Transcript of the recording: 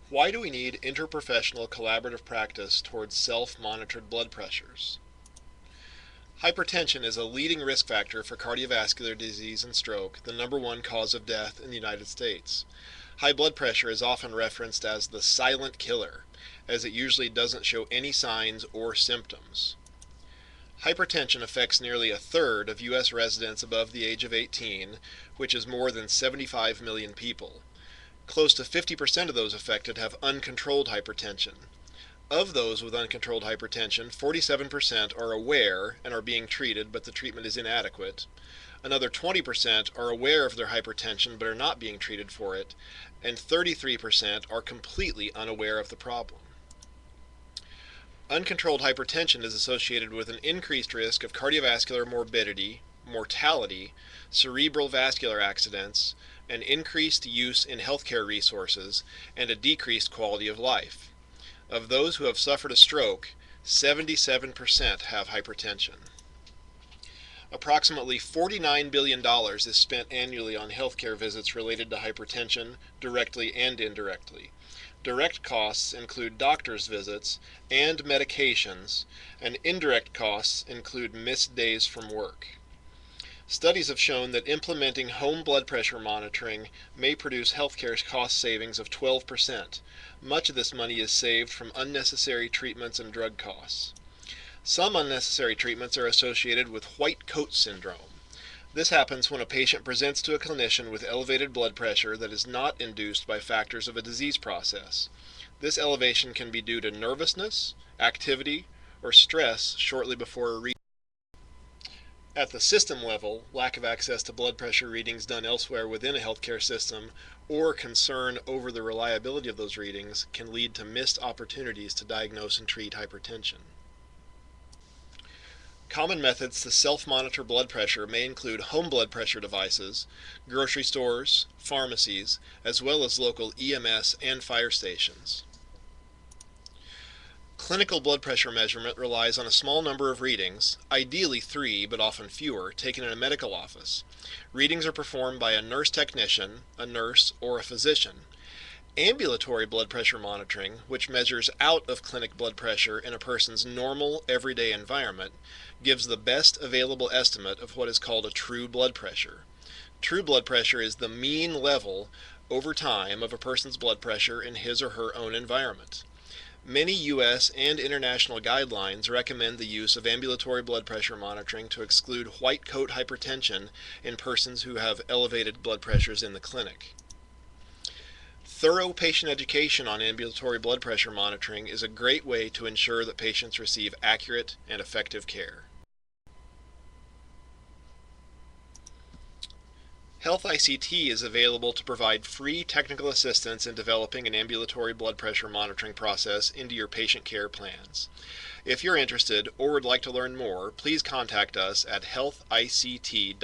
Why do we need interprofessional collaborative practice towards self-monitored blood pressures? Hypertension is a leading risk factor for cardiovascular disease and stroke, the #1 cause of death in the United States. High blood pressure is often referenced as the silent killer, as it usually doesn't show any signs or symptoms. Hypertension affects nearly a third of U.S. residents above the age of 18, which is more than 75 million people. Close to 50% of those affected have uncontrolled hypertension. Of those with uncontrolled hypertension, 47% are aware and are being treated, but the treatment is inadequate. Another 20% are aware of their hypertension but are not being treated for it, and 33% are completely unaware of the problem. Uncontrolled hypertension is associated with an increased risk of cardiovascular morbidity, mortality, cerebral vascular accidents, an increased use in healthcare resources, and a decreased quality of life. Of those who have suffered a stroke, 77% have hypertension. Approximately $49 billion is spent annually on healthcare visits related to hypertension, directly and indirectly. Direct costs include doctor's visits and medications, and indirect costs include missed days from work. Studies have shown that implementing home blood pressure monitoring may produce healthcare cost savings of 12%. Much of this money is saved from unnecessary treatments and drug costs. Some unnecessary treatments are associated with white coat syndrome. This happens when a patient presents to a clinician with elevated blood pressure that is not induced by factors of a disease process. This elevation can be due to nervousness, activity, or stress shortly before a reading. At the system level, lack of access to blood pressure readings done elsewhere within a healthcare system or concern over the reliability of those readings can lead to missed opportunities to diagnose and treat hypertension. Common methods to self-monitor blood pressure may include home blood pressure devices, grocery stores, pharmacies, as well as local EMS and fire stations. Clinical blood pressure measurement relies on a small number of readings, ideally 3 but often fewer, taken in a medical office. Readings are performed by a nurse technician, a nurse, or a physician. Ambulatory blood pressure monitoring, which measures out of clinic blood pressure in a person's normal, everyday environment, gives the best available estimate of what is called a true blood pressure. True blood pressure is the mean level over time of a person's blood pressure in his or her own environment. Many U.S. and international guidelines recommend the use of ambulatory blood pressure monitoring to exclude white coat hypertension in persons who have elevated blood pressures in the clinic. Thorough patient education on ambulatory blood pressure monitoring is a great way to ensure that patients receive accurate and effective care. Health ICT is available to provide free technical assistance in developing an ambulatory blood pressure monitoring process into your patient care plans. If you're interested or would like to learn more, please contact us at healthict.org.